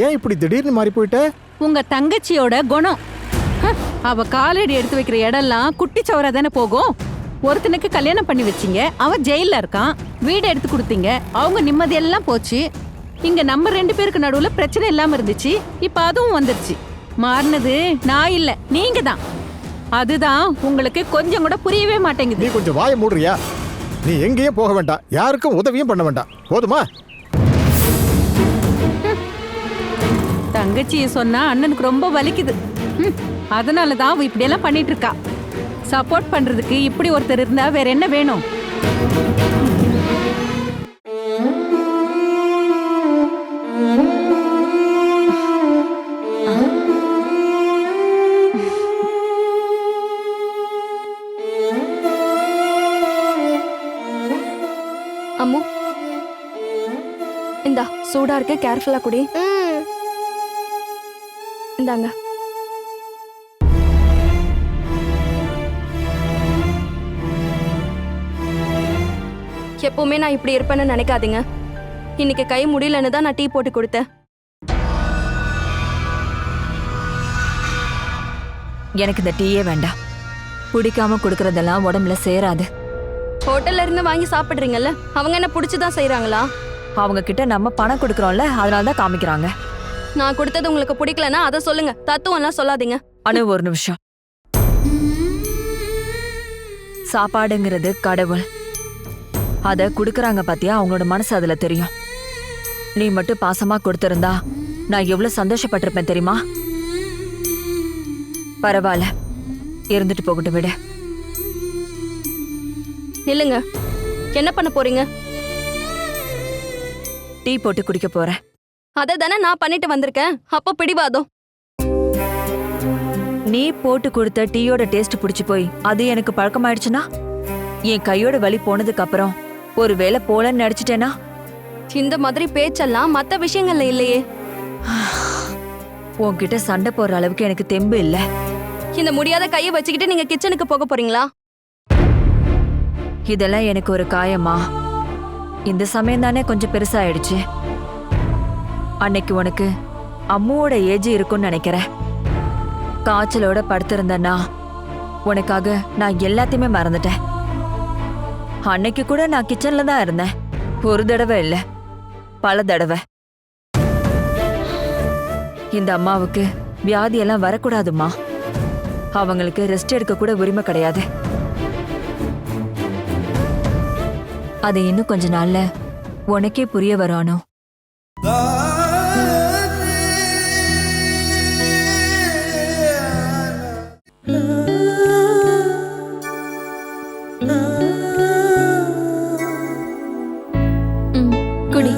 ஏன் இப்படி திடீர்னு மாறி போயிட்ட? உங்க தங்கச்சியோட குணம். அவ காலடி எடுத்து வைக்கிற இடம்லாம் குட்டி சவரா தானே போகும். ஒருத்தனுக்கு கல்யாணம் பண்ணி வச்சீங்க, அவன் ஜெயில இருக்கான். வீடு எடுத்து கொடுத்தீங்க, அவங்க நிம்மதியெல்லாம் போச்சு. இங்க நம்ம 2 பேருக்கு நடுவுல பிரச்சனை இல்லாம இருந்துச்சு. இப்ப அதுவும் வந்துருச்சு. மாறினது நான் இல்ல, நீங்க தான். அதுதான் உங்களுக்கு கொஞ்சம் கூட புரியவே மாட்டேங்குது. நீ கொஞ்சம் வாய மூடுறியா? நீ எங்கேயும் போக வேண்டாம், யாருக்கும் உதவியும் பண்ண வேண்டாம். போதுமா? தங்கச்சியை சொன்னா அண்ணனுக்கு ரொம்ப வலிக்குது. அதனாலதான் அவ இப்படியெல்லாம் பண்ணிட்டு இருக்கா. சப்போர்ட் பண்றதுக்கு இப்படி ஒருத்தர் இருந்தா வேற என்ன வேணும்? அம்மு, இந்தா சூடா இருக்க, கேர்ஃபுல்லா குடி. இந்தாங்க. எப்பவுமே நான் இப்படி இருப்பேன்னு நினைக்காதீங்க. இன்னைக்கு கை முடியலன்னு தான் நான் டீ போட்டு கொடுத்தேன். எனக்கு இந்த டீயே வேண்டாம். பிடிக்காம கொடுக்கறதெல்லாம் உடம்புல சேராது. ஹோட்டல்ல இருந்து வாங்கி சாப்பிடுறீங்கல்ல, அவங்க என்ன பிடிச்சுதான் செய்யறாங்களா? அவங்க கிட்ட நம்ம பணம் கொடுக்கறோம்ல, அதனால தான் காமிக்கிறாங்க. நான் கொடுத்தது உங்களுக்கு பிடிக்கலன்னா அதை சொல்லுங்க, தத்துவம்லாம் சொல்லாதீங்க. அனு, ஒரு நிமிஷம். சாப்பாடுங்கிறது கடவுள். அத குடுக்கறாங்க பாத்தியா, அவங்களோட மனசு அதுல தெரியும். நீ மட்டும் பாசமா கொடுத்திருந்தா நான் எவ்வளவு சந்தோஷப்பட்டிருப்பேன் தெரியுமா? பரவாயில்ல, இருந்துட்டு போகட்டும், விடு. நில்லுங்க, என்ன பண்ண போறீங்க? டீ போட்டு குடிக்க போறேன். அதை தானே நான் பண்ணிட்டு வந்திருக்கேன். அப்போ பிடிவாதம். நீ போட்டு கொடுத்த டீயோட டேஸ்ட் பிடிச்சு போய் அது எனக்கு பழக்கமாயிடுச்சுன்னா, என் கையோட வலி போனதுக்கு அப்புறம் ஒருவேளை போலன்னு நடிச்சிட்டேனா? இந்த மாதிரி பேச்செல்லாம் மத்த விஷயங்கள்ல இல்லையே. உன்கிட்ட சண்டை போடுற அளவுக்கு எனக்கு தெம்பு இல்ல. இந்த முடியாத கையை வச்சுக்கிட்டு நீங்க கிச்சனுக்கு போக போறீங்களா? இதெல்லாம் எனக்கு ஒரு காயமா? இந்த சமயம் தானே கொஞ்சம் பெருசாயிடுச்சு. அன்னைக்கு உனக்கு அம்முவோட ஏஜ் இருக்கும்னு நினைக்கிறேன். காய்ச்சலோட படுத்திருந்தேன்னா உனக்காக நான் எல்லாத்தையுமே மறந்துட்டேன். அன்னைக்கு கூட நான் கிச்சன்ல தான் இருந்தேன். ஒரு தடவை இல்ல, பல தடவை. இந்த அம்மாவுக்கு வியாதியெல்லாம் வரக்கூடாதுமா. அவங்களுக்கு ரெஸ்ட் எடுக்க கூட உரிமை கிடையாது. அது இன்னும் கொஞ்ச நாள்ல உனக்கே புரிய வரானோ? குடி.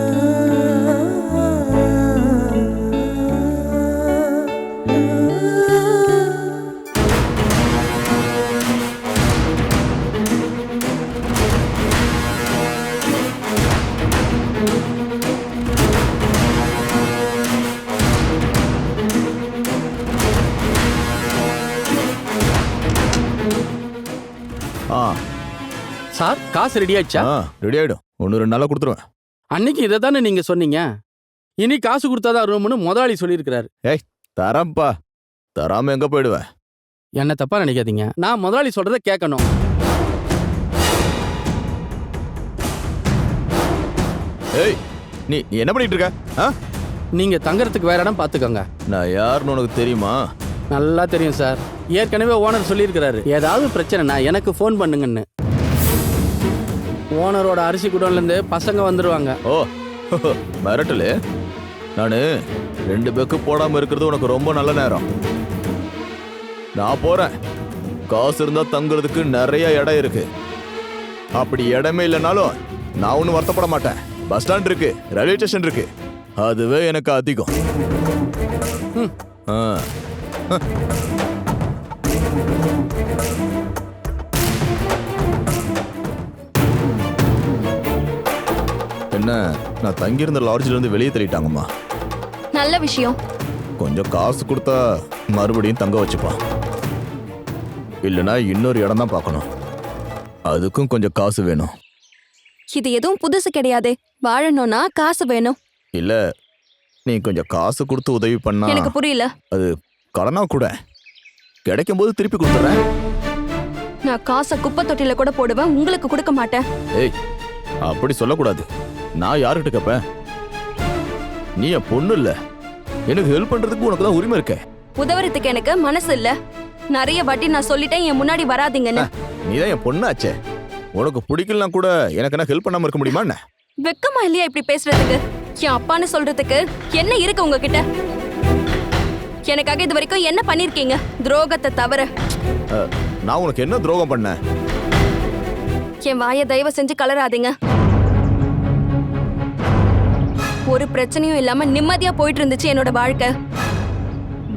சார், காசு ரெடி ஆயிடுச்சா? ரெடி ஆயிடும். 1-2 நாளா கொடுத்துருவேன். அன்னைக்கு இதை தானே நீங்க சொன்னீங்க. இனி காசு கொடுத்தாதான் ரூம்னு முதலாளி சொல்லியிருக்கிறாரு. தரேன்ப்பா. தராம எங்க போயிடுவேன்? என்ன தப்பா நினைக்காதீங்க. நான் முதலாளி சொல்றத கேட்கணும். ஏய் நீ நீ என்ன பண்ணிட்டு இருக்க? ஆ? நீங்க தங்கறதுக்கு வேற இடம் பாத்துக்கோங்க. நான் யாருன்னு உனக்கு தெரியுமா? நல்லா தெரியும் சார். ஏற்கனவே ஓனர் சொல்லியிருக்கிறாரு, ஏதாவது பிரச்சனைனா எனக்கு ஃபோன் பண்ணுங்கன்னு. ஓனரோட அரிசி குடோன்ல இருந்து பசங்க வந்துருவாங்க. ஓ மிரட்டலு. நான் 2 பேக்கு போடாம இருக்கிறது உனக்கு ரொம்ப நல்ல நேரம். நான் போறேன். காசு இருந்தா தங்குறதுக்கு நிறைய இடம் இருக்கு. அப்படி இடமே இல்லைனாலும் நான் ஒன்றும் வருத்தப்பட மாட்டேன். பஸ் ஸ்டாண்ட் இருக்கு, ரயில்வே ஸ்டேஷன் இருக்கு, அதுவே எனக்கு அதிகம். ஆ. என்ன, நான் தங்கியிருந்த லாட்ஜ்ல இருந்து வெளியே தள்ளிட்டாங்கம்மா. நல்ல விஷயம். கொஞ்சம் காசு கொடுத்தா மறுபடியும் தங்க வச்சுப்பான். இல்லைன்னா இன்னொரு இடம் தான் பார்க்கணும். அதுக்கும் கொஞ்சம் காசு வேணும். இது எதுவும் புதுசு கிடையாதே. வாழணும்னா காசு வேணும். இல்ல, நீ கொஞ்சம் காசு கொடுத்து உதவி பண்ணா. எனக்கு புரியல. அது கடனா கூட கிடைக்கும் போது திருப்பி கொடுத்துறேன். நான் காசை குப்பை தொட்டில கூட போடுவேன், உங்களுக்கு கொடுக்க மாட்டேன். ஏய், அப்படி சொல்லக்கூடாது. நான் யாருக்கிட்ட கேப்பேன்? நீ என் பொண்ணு இல்ல. எனக்கு ஹெல்ப் பண்றதுக்கு உனக்கு தான் உரிமை இருக்க. உதவுறதுக்கு எனக்கு மனசு இல்ல. நிறைய வாட்டி நான் சொல்லிட்டேன் என் முன்னாடி வராதீங்கன்னு. நீ தான் என் பொண்ணாச்சே. உனக்கு பிடிக்கலனா கூட எனக்கு என்ன ஹெல்ப் பண்ணாம இருக்க முடியுமா என்ன? வெக்கமா இல்லையா இப்படி பேசுறதுக்கு? என் அப்பான்னு சொல்றதுக்கு என்ன இருக்கு உங்ககிட்ட? எனக்காக இது வரைக்கும் என்ன பண்ணிருக்கீங்க? துரோகத்தை தவிர. நான் உனக்கு என்ன துரோகம் பண்ணேன்? என் வாயை தயவு செஞ்சு கலராதீங்க. ஒரு பிரச்சனையும் இல்லாம நிம்மதியா போயிட்டு இருந்துச்சு என்னோட வாழ்க்கை.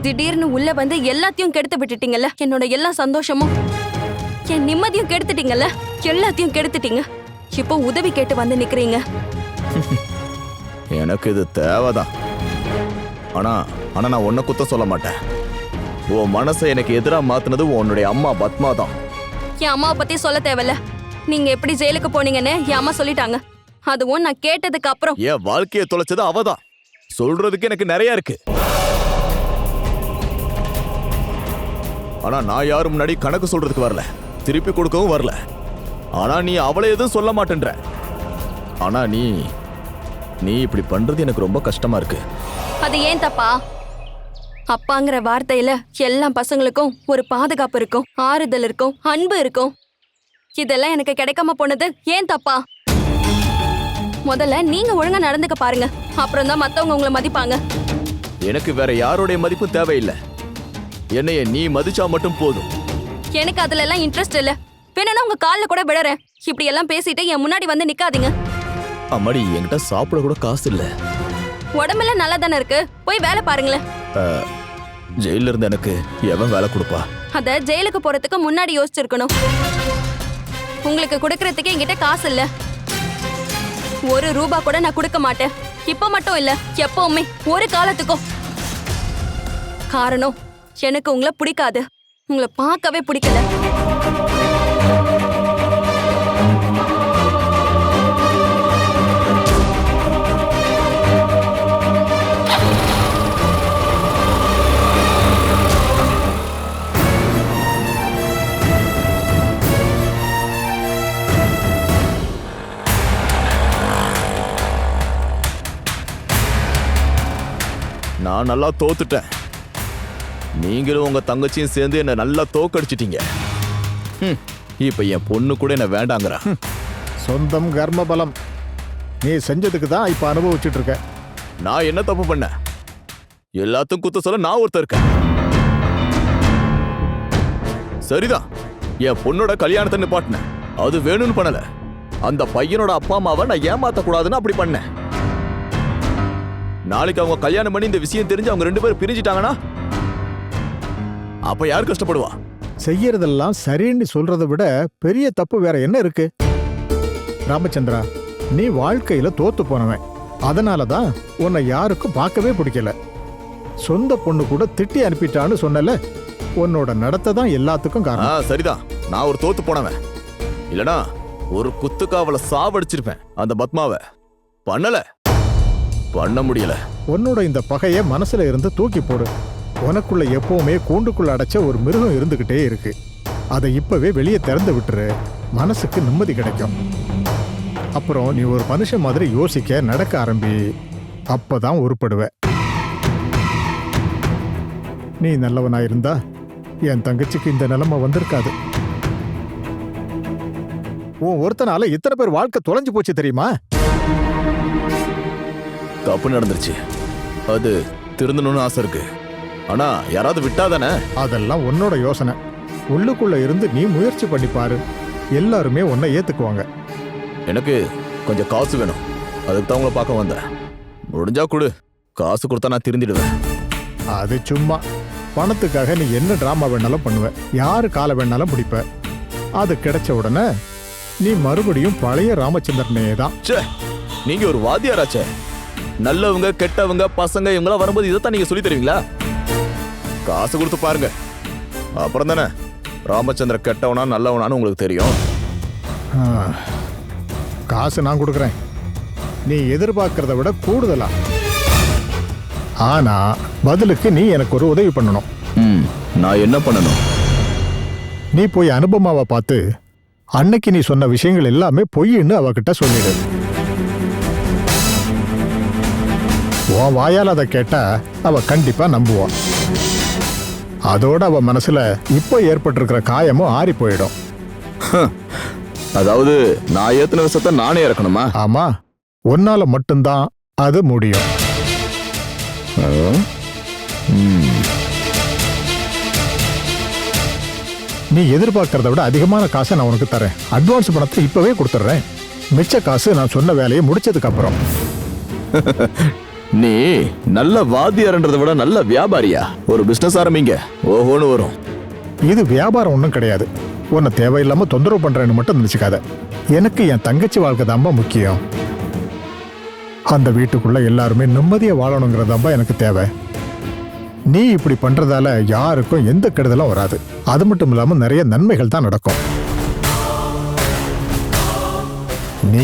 திடீர்னு உள்ள வந்து எல்லாத்தையும் கெடுத்து விட்டுட்டீங்கல்ல. என்னோட எல்லா சந்தோஷமும், என் நிம்மதியும் கெடுத்துட்டீங்கல்ல. எல்லாத்தையும் கெடுத்துட்டீங்க. இப்போ உதவி கேட்டு வந்து நிக்கிறீங்க. எனக்கு இது தேவைதான். ஆனா நான் உன்னை குத்த சொல்ல மாட்டேன். உன் மனசை எனக்கு எதிரா மாத்தினது உன்னுடைய அம்மா பத்மா தான். என் அம்மாவை பத்தி சொல்ல தேவையில்ல. நீங்க எப்படி ஜெயிலுக்கு போனீங்கன்னு என் அம்மா சொல்லிட்டாங்க. அதுவும் நான் கேட்டதுக்கு அப்புறம். என் வாழ்க்கையை தொலைச்சது அவதான். சொல்றதுக்கு எனக்கு நிறைய இருக்கு. ஆனா நான் யாரும் முன்னாடி கணக்கு சொல்றதுக்கு வரல, திருப்பி கொடுக்கவும் வரல. ஆனா நீ அவளை எதுவும் சொல்ல மாட்டேன்ற. ஆனா நீ இப்படி பண்றது எனக்கு ரொம்ப கஷ்டமா இருக்கு. அது ஏன் தப்பா? அப்பாங்கிற வார்த்தையில எல்லா பசங்களுக்கும் ஒரு பாதுகாப்பு இருக்கும், ஆறுதல் இருக்கும், அன்பு இருக்கும். இதெல்லாம் எனக்கு கிடைக்காம போனது ஏன் தப்பா? முதல்ல நீங்க ஒழுங்கா நடந்துக்க பாருங்க. அப்புறம் தான் மத்தவங்க உங்களை மதிப்பாங்க. எனக்கு வேற யாருடைய மதிப்பும் தேவையில்லை. என்னைய நீ மதிச்சா மட்டும் போதும். எனக்கு அதுல எல்லாம் இன்ட்ரெஸ்ட் இல்ல. வேணும்னா உங்க கால்ல கூட விழறேன். இப்படி எல்லாம் பேசிட்டு என் முன்னாடி வந்து நிக்காதீங்க. அம்மாடி, என்கிட்ட சாப்பிட கூட காசு இல்ல. உடம்பெல்லாம் நல்லா தானே இருக்கு, போய் வேலை பாருங்களேன். ஜெயில இருந்து எனக்கு எவன் வேலை கொடுப்பா? அத ஜெயிலுக்கு போறதுக்கு முன்னாடி யோசிச்சிருக்கணும். உங்களுக்கு கொடுக்கறதுக்கு என்கிட்ட காசு இல்ல. 1 ரூபா கூட நான் கொடுக்க மாட்டேன். இப்ப மட்டும் இல்ல, எப்பவுமே, ஒரு காலத்துக்கும். காரணம், எனக்கு உங்களை பிடிக்காது. உங்களை பார்க்கவே பிடிக்கல. நான் நல்லா தோத்துட்டேன். நீங்களும் உங்க தங்கச்சியும் சேர்ந்து என்ன நல்லா தோக்கடிச்சிட்டீங்க. இப்ப என் பொண்ணு கூட என்ன வேண்டாங்கிறா. சொந்தம் கர்ம பலம். நீ செஞ்சதுக்கு தான் இப்ப அனுபவிச்சுட்டு இருக்க. நான் என்ன தப்பு பண்ண? எல்லாத்துக்கும் குத்த சொல்ல நான் ஒருத்தர் இருக்கேன். சரிதான், என் பொண்ணோட கல்யாணத்தை நிப்பாட்டினேன். அது வேணும்னு பண்ணல. அந்த பையனோட அப்பா அம்மாவை நான் ஏமாத்த கூடாதுன்னு அப்படி பண்ணேன். நாளைக்கு அவங்க கல்யாணம் பண்ணி இந்த விஷயம் தெரிஞ்சு அவங்க 2 பேரும் பிரிஞ்சிட்டாங்கன்னா அப்ப யார் கஷ்டப்படுவா? செய்யறதெல்லாம் சரின்னு சொல்றதை விட பெரிய தப்பு வேற என்ன இருக்கு? ராமச்சந்திரா, நீ வாழ்க்கையில தோத்து போனவன். அதனாலதான் உன்னை யாருக்கும் பார்க்கவே பிடிக்கல. சொந்த பொண்ணு கூட திட்டி அனுப்பிட்டான்னு சொன்னல. உன்னோட நடத்தை தான் எல்லாத்துக்கும் காரணம். சரிதான், நான் ஒரு தோத்து போனவன். இல்லனா ஒரு குத்துக்காவல சாவடிச்சிருப்பேன் அந்த பத்மாவை. பண்ண முடியல. உன்னோட இந்த பகைய மனசுல இருந்து தூக்கி போடு. உனக்குள்ள எப்பவுமே கூண்டுக்குள்ள அடைச்ச ஒரு மிருகம் இருந்துகிட்டே இருக்கு. அதை இப்பவே வெளியே திறந்து விட்டுரு, மனசுக்கு நிம்மதி கிடைக்கும். அப்புறம் நீ ஒரு மனுஷன் மாதிரி யோசிக்க நடக்க ஆரம்பி, அப்பதான் உருப்படுவ. நீ நல்லவனா இருந்தா என் தங்கச்சிக்கு இந்த நிலைமை வந்திருக்காது. உன் ஒருத்தனால இத்தனை பேர் வாழ்க்கை தொலைஞ்சு போச்சு தெரியுமா? தப்பு நடந்துருச்சு, அது திருந்தணும்னு ஆசை இருக்கு. ஆனா யாராவது விட்டாதானே? அதெல்லாம் உன்னோட யோசனை. உள்ளுக்குள்ள இருந்து நீ முயற்சி பண்ணி பாரு, எல்லாருமே உன்னை ஏத்துக்குவாங்க. எனக்கு கொஞ்சம் காசு வேணும், அதுக்கு தான் உங்களை பார்க்க வந்தேன். முடிஞ்சா கொடு, காசு கொடுத்தா நான் திருந்திடுவேன். அது சும்மா பணத்துக்காக நீ என்ன டிராமா வேணாலும் பண்ணுவ, யாரு காலை வேணாலும் பிடிப்ப. அது கிடைச்ச உடனே நீ மறுபடியும் பழைய ராமச்சந்திரனே தான். நீங்க ஒரு வாத்தியாராச்சே. நல்லவங்க கெட்டவங்க பசங்க இவங்களாம் வரும்போது இதைத்தான் நீங்க சொல்லி தருவீங்களா? காசு கொடுத்து பாருங்க, அப்புறம் தானே ராமச்சந்திர கெட்டவனா நல்லவனான்னு உங்களுக்கு தெரியும். காசு நான் கொடுக்குறேன், நீ எதிர்பார்க்கறத விட கூடுதலா. ஆனா பதிலுக்கு நீ எனக்கு ஒரு உதவி பண்ணணும். நான் என்ன பண்ணணும்? நீ போய் அனுபமாவை பார்த்து அன்னைக்கு நீ சொன்ன விஷயங்கள் எல்லாமே பொய்ன்னு அவகிட்ட சொல்லிடு. உன் வாயால் அதை கேட்டா அவ கண்டிப்பா நம்புவான். அதோட அவ மனசுல இப்ப ஏற்பட்டிருக்கிற காயமும் ஆறி போயிடும். அதாவது நான் ஏத்தின விஷயத்தை நானே இறக்கணுமா? ஆமா, உன்னால மட்டும்தான் அது முடியும். நீ எதிர்பார்க்கறத விட அதிகமான காசை நான் உனக்கு தரேன். அட்வான்ஸ் பணத்தை இப்பவே கொடுத்துட்றேன். மிச்ச காசு நான் சொன்ன வேலையை முடிச்சதுக்கு அப்புறம். நீ நல்ல வாத்தியார்ன்றதை விட நல்ல வியாபாரியா? ஒரு பிசினஸ் ஆரம்பிங்க, ஓஹோன்னு வரும். இது வியாபாரம் ஒன்றும் கிடையாது. உன்னை தேவையில்லாம தொந்தரவு பண்றேன்னு மட்டும் நினைச்சுக்காத. எனக்கு என் தங்கச்சி வாழ்க்கை தான்பா முக்கியம். அந்த வீட்டுக்குள்ள எல்லாருமே நிம்மதியா வாழணுங்கிறதாம்பா எனக்கு தேவை. நீ இப்படி பண்றதால யாருக்கும் எந்த கெடுதலும் வராது. அது மட்டும் இல்லாம நிறைய நன்மைகள் தான் நடக்கும். நீ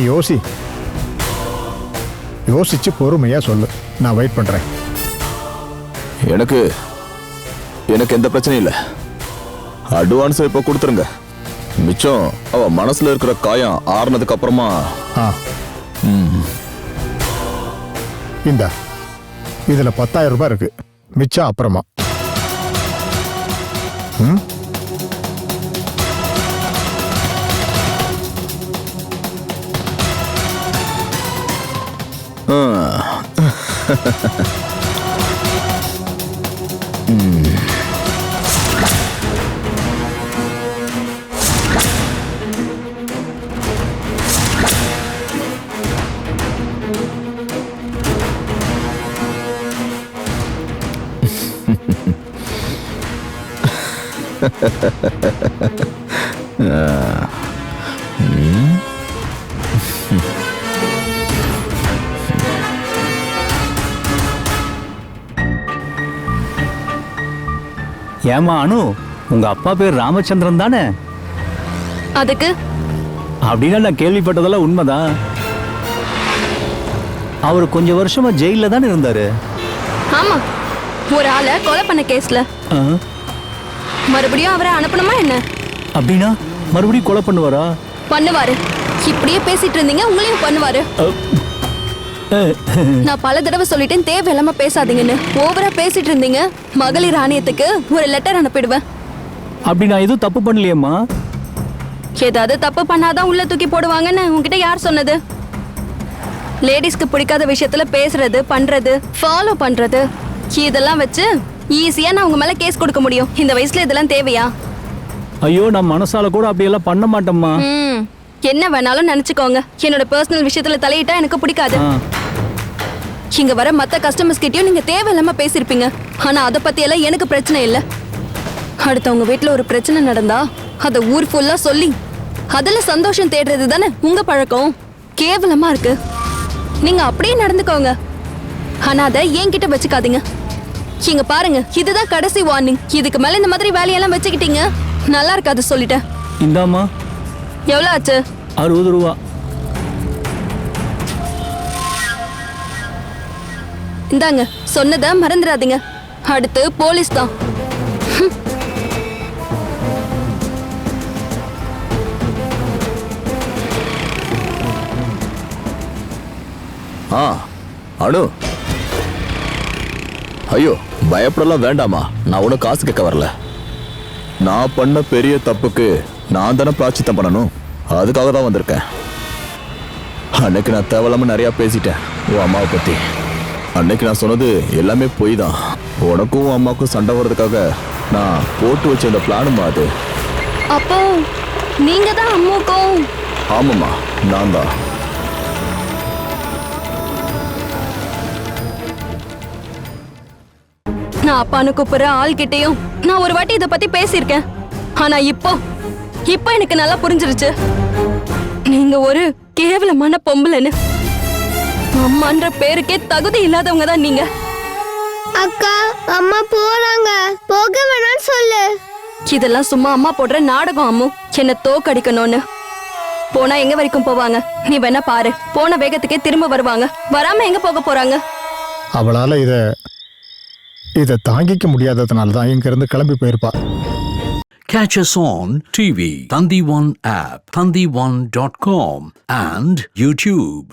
யோசிச்சு பொறுமையா சொல்லு, நான் வெயிட் பண்றேன். எனக்கு எந்த பிரச்சனையும் இல்லை. அட்வான்ஸ் இப்ப கொடுத்துருங்க, மிச்சம் அவ மனசுல இருக்கிற காயம் ஆறுனதுக்கு அப்புறமா. இந்த இதுல 10,000 ரூபாய் இருக்கு, மிச்சம் அப்புறமா. ஏமா அனு, உங்க அப்பா பேர் ராமச்சந்திரன் தானே? அதுக்கு அப்படின்னா நான் கேள்விப்பட்டதெல்லாம் உண்மைதான். அவர் கொஞ்ச வருஷமா ஜெயில தானே இருந்தாரு. ஆமா, ஒரு ஆளை கொலை பண்ண கேஸ்ல. மறுபடியும் அவரை அனுப்பணுமா என்ன? அப்படின்னா மறுபடியும் கொலை பண்ணுவாரா? பண்ணுவாரு. இப்படியே பேசிட்டு இருந்தீங்க, உங்களையும் பண்ணுவாரு. நான் பல தடவை சொல்லிட்டேன் தேவையில்லாம பேசாதீங்கன்னு. ஓவரா பேசிட்டு இருந்தீங்க. மகளிர் ஆணையத்துக்கு ஒரு லெட்டர் அனுப்பிடுவேன். அப்படி நான் எதுவும் தப்பு பண்ணலையேம்மா. ஏதாவது தப்பு பண்ணாதான் உள்ள தூக்கி போடுவாங்கன்னு உங்ககிட்ட யார் சொன்னது? லேடிஸ்க்கு பிடிக்காத விஷயத்துல பேசுறது, பண்றது, ஃபாலோ பண்றது, இதெல்லாம் வச்சு ஈஸியா நான் உங்க மேல கேஸ் கொடுக்க முடியும். இந்த வயசுல இதெல்லாம் தேவையா? ஐயோ, நான் மனசால கூட அப்படியெல்லாம் பண்ண மாட்டேம்மா. என்ன வேணாலும் நினைச்சுக்கோங்க, என்னோட பர்சனல் விஷயத்துல தலையிட்டா எனக்கு பிடிக்காது. இங்க வர மத்த கஸ்டமர்ஸ் கிட்டயும் நீங்க தேவையில்லாம பேசிருப்பீங்க. ஆனா அத பத்தி எல்லாம் எனக்கு பிரச்சனை இல்ல. அடுத்தவங்க வீட்டுல ஒரு பிரச்சனை நடந்தா அத ஊர் ஃபுல்லா சொல்லி அதுல சந்தோஷம் தேடுறது தானே உங்க பழக்கம். கேவலமா இருக்கு. நீங்க அப்படியே நடந்துக்கோங்க. ஆனா அதை என்கிட்ட வச்சுக்காதீங்க. இங்க பாருங்க, இதுதான் கடைசி வார்னிங். இதுக்கு மேல இந்த மாதிரி வேலையெல்லாம் வச்சுக்கிட்டீங்க நல்லா இருக்காது சொல்லிட்டேன். இந்தாமா. எவ்வளவு ஆச்சு? 60 ரூபா. இந்தாங்க, சொன்னதை மறந்துடாதீங்க. அடுத்து போலீஸ் தான். ஆ அனு, ஐயோ பயப்படலாம் வேண்டாமா. நான் உனக்கு காசு கேட்க வரல. நான் பண்ண பெரிய தப்புக்கு நான் தானே பிராச்சித்தம் பண்ணணும். அதுக்காக தான் வந்திருக்கேன். அன்னைக்கு நான் தேவையில்லாம நிறைய பேசிட்டேன் உன் அம்மாவை பத்தி. அன்னைக்கு நான் சொன்னது எல்லாமே பொய் தான். உனக்கும் உன் அம்மாவுக்கும் சண்டை வர்றதுக்காக நான் போட்டு வச்ச இந்த பிளானுமா அது. அப்போ நீங்க தான் அம்மாக்கும்? ஆமாம்மா, நான் தான். நான் அப்பான்னு கூப்பிடுற ஆள்கிட்டயும் நான் ஒரு வாட்டி இத பத்தி பேசியிருக்கேன். ஆனா இப்போ எனக்கு நல்லா புரிஞ்சிருச்சு. நீங்க ஒரு கேவலமான பொம்பளைன்னு. அம்மான்ற பேருக்கே தகுதி இல்லாதவங்க தான் நீங்க. அக்கா அம்மா போறாங்க, போக வேணாம்னு சொல்லு. இதெல்லாம் சும்மா அம்மா போடுற நாடகம். அம்மு என்ன தோக்கடிக்கணும்னு. போனா எங்க வரைக்கும் போவாங்க நீ வேணா பாரு. போன வேகத்துக்கே திரும்ப வருவாங்க. வராம எங்க போக போறாங்க? அவளால இதை தாங்கிக்க முடியாததுனால தான் இங்க இருந்து கிளம்பி போயிருப்பா. Catch us on TV, Thandivan app, thandivan.com and YouTube.